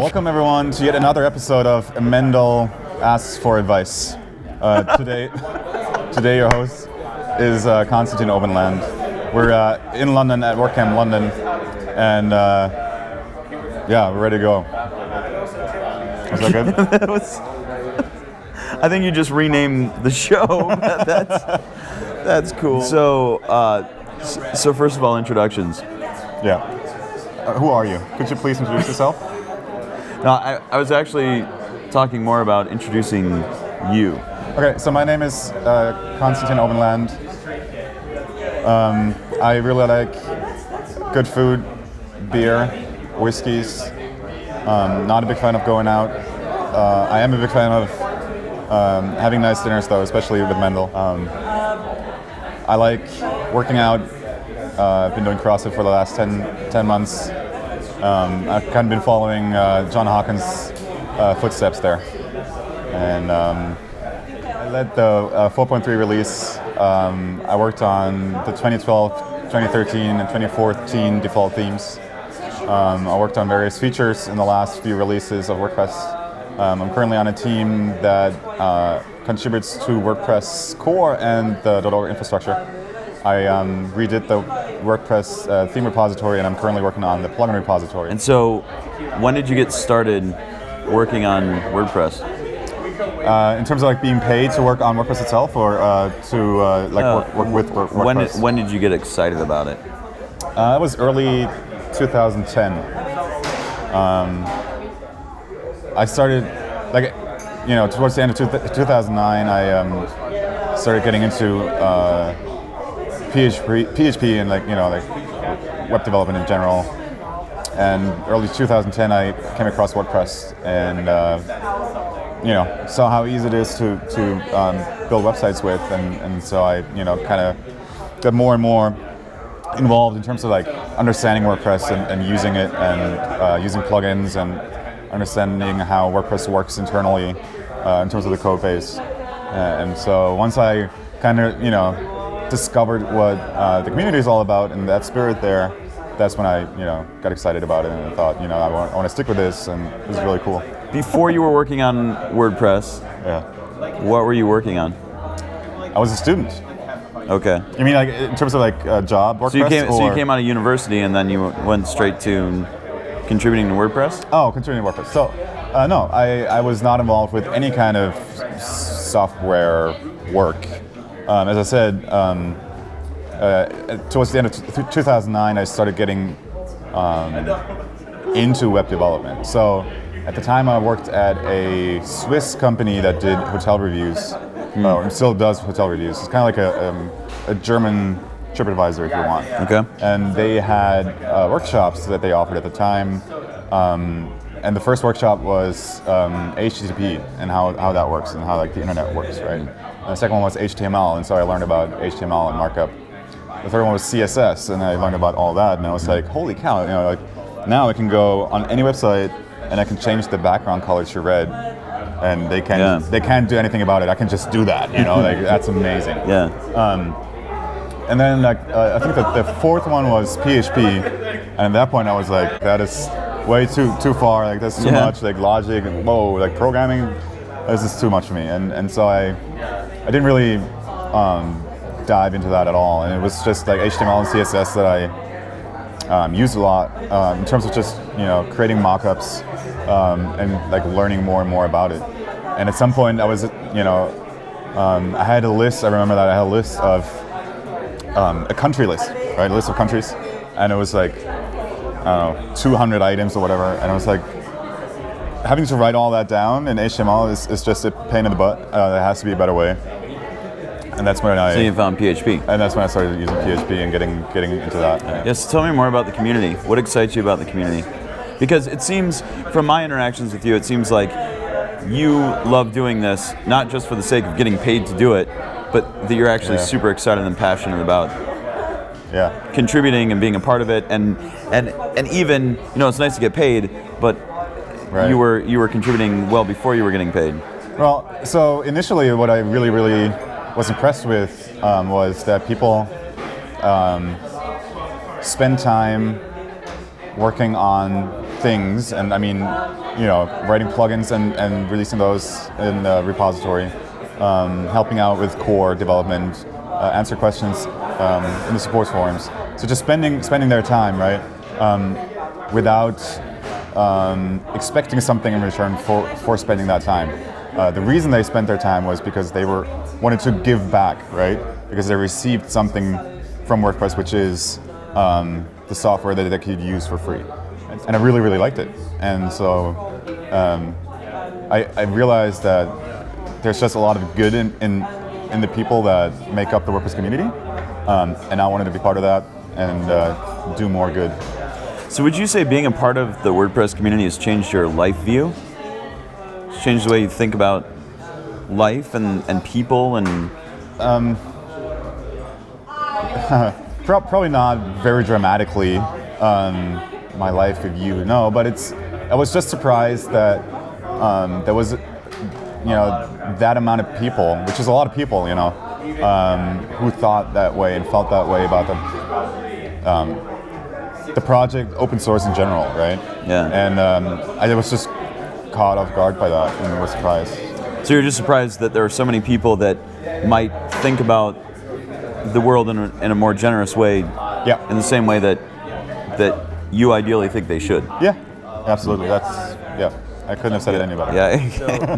Welcome everyone to yet another episode of Mendel Asks for Advice. Today your host is Konstantin Obenland. We're in London at WordCamp London, and we're ready to go. Was that good? I think you just renamed the show. That's cool. So first of all, introductions. Yeah. Who are you? Could you please introduce yourself? No, I was actually talking more about introducing you. Okay, so my name is Konstantin Obenland. I really like good food, beer, whiskeys. Not a big fan of going out. I am a big fan of having nice dinners though, especially with Mendel. I like working out. I've been doing CrossFit for the last 10 months. I've kind of been following John Hawkins' footsteps there. And I led the 4.3 release. I worked on the 2012, 2013, and 2014 default themes. I worked on various features in the last few releases of WordPress. I'm currently on a team that contributes to WordPress core and the .org infrastructure. I redid the WordPress theme repository, and I'm currently working on the plugin repository. And so, when did you get started working on WordPress? In terms of like being paid to work on WordPress itself, or work with WordPress? When did you get excited about it? It was early 2010. I started, towards the end of 2009, I started getting into PHP and web development in general. And early 2010, I came across WordPress and saw how easy it is to build websites with, and so I kind of got more and more involved in terms of understanding WordPress and using it, and using plugins and understanding how WordPress works internally in terms of the code base. And so once I kind of discovered what the community is all about and that spirit there, that's when I got excited about it, and I thought I want to stick with this, and this is really cool. Before you were working on WordPress, what were you working on? I was a student. Okay. You mean in terms of job WordPress? So you came out of university and then you went straight to contributing to WordPress? Oh, contributing to WordPress. So no, I was not involved with any kind of software work. As I said, towards the end of 2009, I started getting into web development. So at the time, I worked at a Swiss company that did hotel reviews, and still does hotel reviews. It's kind of like a German TripAdvisor, if you want. Okay. And they had workshops that they offered at the time. And the first workshop was HTTP and how that works and how the internet works, right? And the second one was HTML, and so I learned about HTML and markup. The third one was CSS, and I learned about all that, and I was like, holy cow! Now I can go on any website and I can change the background color to red, and they can't do anything about it. I can just do that, that's amazing. Yeah. And then I think that the fourth one was PHP, and at that point I was like, that is way too far. That's too much. Logic and programming. This is too much for me. And so I didn't really dive into that at all. And it was just HTML and CSS that I used a lot in terms of just creating mockups and learning more and more about it. And at some point I was I had a list. I remember that I had a list of a country list, right? A list of countries, and it was 200 items or whatever, and I was having to write all that down in HTML is just a pain in the butt. There has to be a better way, and that's when So you found PHP, and that's when I started using PHP and getting into that. Yes, tell me more about the community. What excites you about the community? Because it seems, from my interactions with you, it seems like you love doing this not just for the sake of getting paid to do it, but that you're actually super excited and passionate about contributing and being a part of it, and even it's nice to get paid, but you were contributing well before you were getting paid. Well, so initially, what I really was impressed with was that people spend time working on things, and I mean, writing plugins and releasing those in the repository, helping out with core development, answer questions in the support forums. So just spending their time, right, without expecting something in return for spending that time. The reason they spent their time was because they wanted to give back, right? Because they received something from WordPress, which is the software that they could use for free. And I really, really liked it. And so I realized that there's just a lot of good in the people that make up the WordPress community. And I wanted to be part of that and do more good. So would you say being a part of the WordPress community has changed your life view? It's changed the way you think about life and people and... Probably not very dramatically my life view, no, but I was just surprised that there was that amount of people, which is a lot of people, who thought that way and felt that way about the project, open source in general, right? Yeah. And I was just caught off guard by that and was surprised. So you're just surprised that there are so many people that might think about the world in a more generous way, yeah, in the same way that you ideally think they should. Yeah, absolutely. I couldn't have said it any better. Yeah. So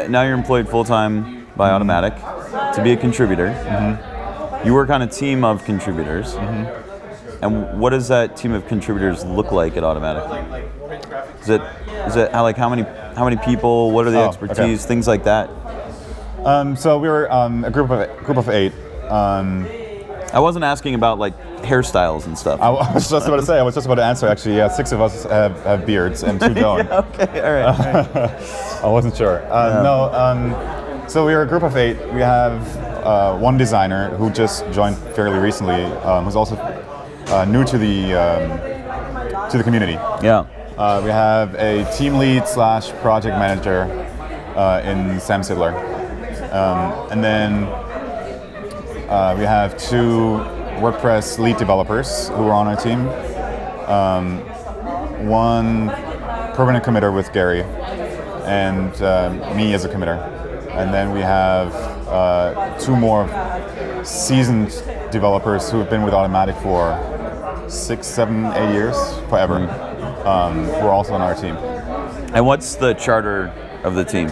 now you're employed full time by Automatic to be a contributor. Mm-hmm. You work on a team of contributors. Mm-hmm. And what does that team of contributors look like at Automatic? Is it how many people? What are the expertise? Okay. Things like that. So we were a group of 8. I wasn't asking about like hairstyles and stuff. I was just about to say. I was just about to answer. Actually, yeah, 6 of us have beards and 2 don't. Yeah, okay, all right. I wasn't sure. So we are a group of 8. We have one designer who just joined fairly recently, who's also new to the community. Yeah. We have a team lead / project manager in Sam Sidler. And then we have 2 WordPress lead developers who are on our team. One permanent committer with Gary, and me as a committer. And then we have 2 more seasoned developers who have been with Automatic for 6, 7, 8 years, forever, who are also on our team. And what's the charter of the team?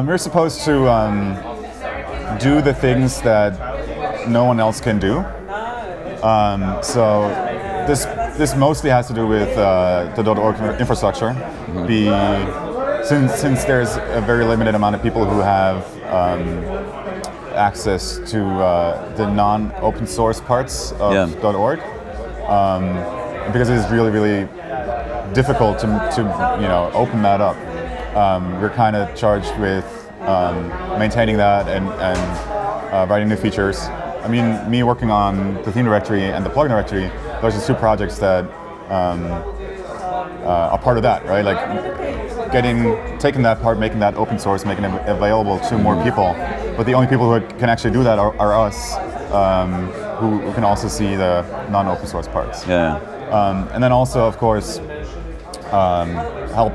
We're supposed to do the things that no one else can do. So this mostly has to do with the .org infrastructure. Mm-hmm. Since there's a very limited amount of people who have access to the non-open source parts of .org, because it is really, really difficult to open that up. We're kind of charged with maintaining that and writing new features. I mean, me working on the theme directory and the plugin directory, those are 2 projects that are part of that, right? Like taking that part, making that open source, making it available to more people. But the only people who can actually do that are us, who can also see the non-open source parts. Yeah. And then also, of course, help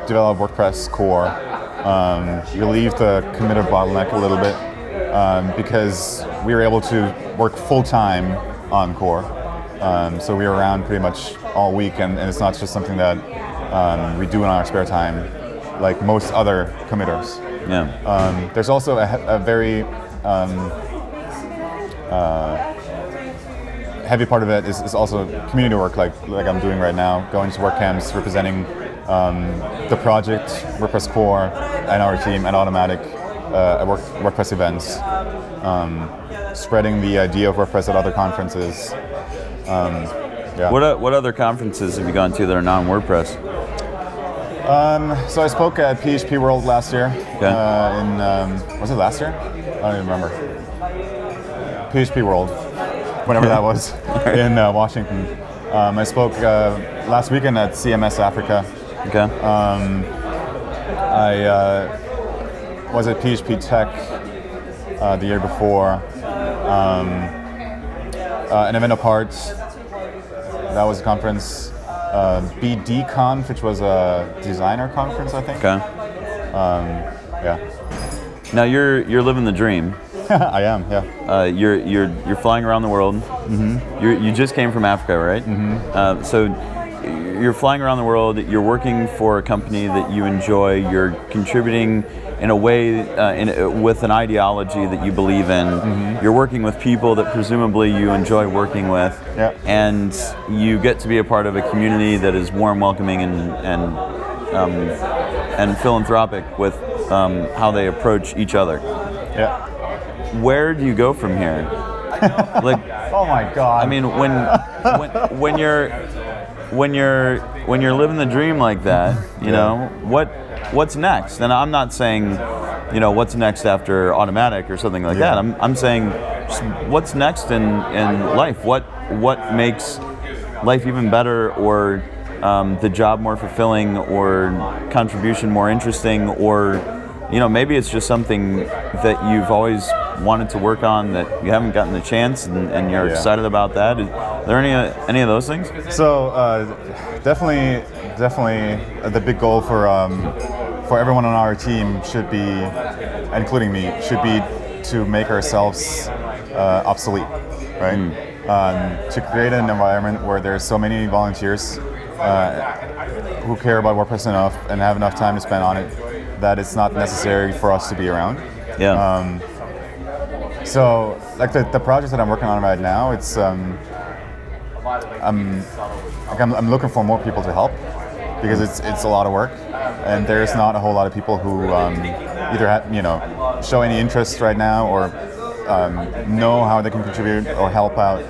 develop WordPress core, relieve the committer bottleneck a little bit, because we were able to work full-time on core. So we were around pretty much all week, and it's not just something that we do in our spare time, like most other committers. Yeah. There's also a very heavy part of it is also community work, like I'm doing right now, going to WordCamps, representing the project, WordPress core, and our team and Automatic at WordPress events, spreading the idea of WordPress at other conferences. Yeah. What other conferences have you gone to that are non-WordPress? So I spoke at PHP World last year. Okay. Was it last year? I don't even remember. PHP World, whenever that was, in Washington. I spoke last weekend at CMS Africa. Okay. I was at PHP Tech the year before. An event apart. That was a conference. BDConf, which was a designer conference, I think. Okay. Yeah. Now you're living the dream. I am, yeah. You're flying around the world. Mm-hmm. You just came from Africa, right? Mm-hmm. So you're flying around the world. You're working for a company that you enjoy. You're contributing in a way with an ideology that you believe in. Mm-hmm. You're working with people that presumably you enjoy working with, yeah. And you get to be a part of a community that is warm, welcoming, and philanthropic with how they approach each other. Yeah. Where do you go from here? Like, oh my God! I mean, when you're living the dream like that, you know, what's next? And I'm not saying, you know, what's next after automatic or something like that. I'm saying, just what's next in life? What makes life even better, or the job more fulfilling, or contribution more interesting, or, you know, maybe it's just something that you've always wanted to work on that you haven't gotten the chance, and you're excited about that. Are there any of those things? So definitely the big goal for everyone on our team should be, including me, should be to make ourselves obsolete, right? To create an environment where there's so many volunteers who care about WordPress enough and have enough time to spend on it that it's not necessary for us to be around. Yeah. So, like the project that I'm working on right now, it's I'm looking for more people to help, because it's a lot of work, and there's not a whole lot of people who either show any interest right now, or know how they can contribute or help out,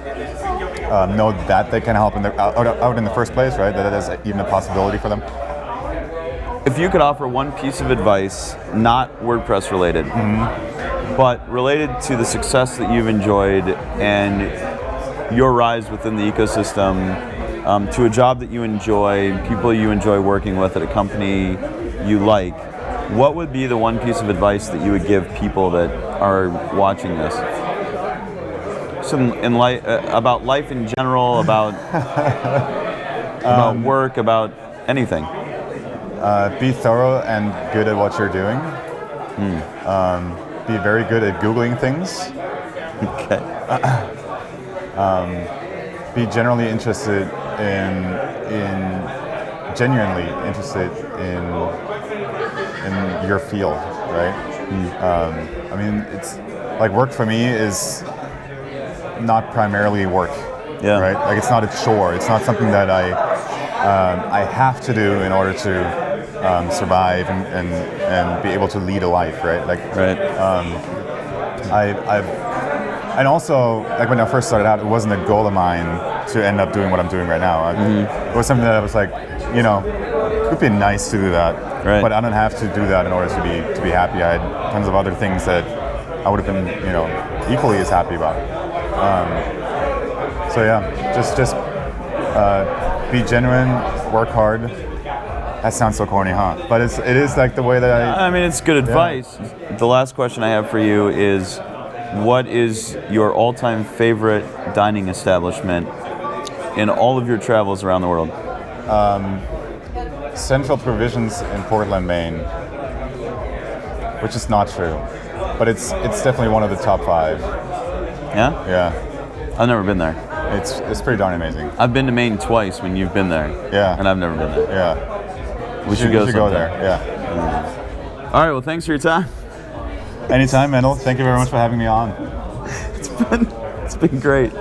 know that they can help out in the first place, right? That is even a possibility for them. If you could offer one piece of advice, not WordPress related, but related to the success that you've enjoyed and your rise within the ecosystem, to a job that you enjoy, people you enjoy working with at a company you like, what would be the one piece of advice that you would give people that are watching this? About life in general, about work, about anything. Be thorough and good at what you're doing. Be very good at Googling things. Okay. Be genuinely interested in your field, right? I mean, it's like work for me is not primarily work, right? Like, it's not a chore. It's not something that I have to do in order to survive and be able to lead a life, right? Like, and also, like, when I first started out, it wasn't a goal of mine to end up doing what I'm doing right now. It was something that I was like, you know, it would be nice to do that, but I don't have to do that in order to be happy. I had tons of other things that I would have been, you know, equally as happy about. So yeah, just be genuine, work hard. That sounds so corny, huh? But it is like the way that I mean, it's good advice. The last question I have for you is, what is your all-time favorite dining establishment in all of your travels around the world? Central Provisions in Portland, Maine, which is not true, but it's definitely one of the top 5. Yeah? Yeah. I've never been there. It's pretty darn amazing. I've been to Maine twice when you've been there. Yeah. And I've never been there. Yeah. We should go there. Yeah. All right. Well, thanks for your time. Anytime, Mendel. Thank you very much for having me on. It's been great.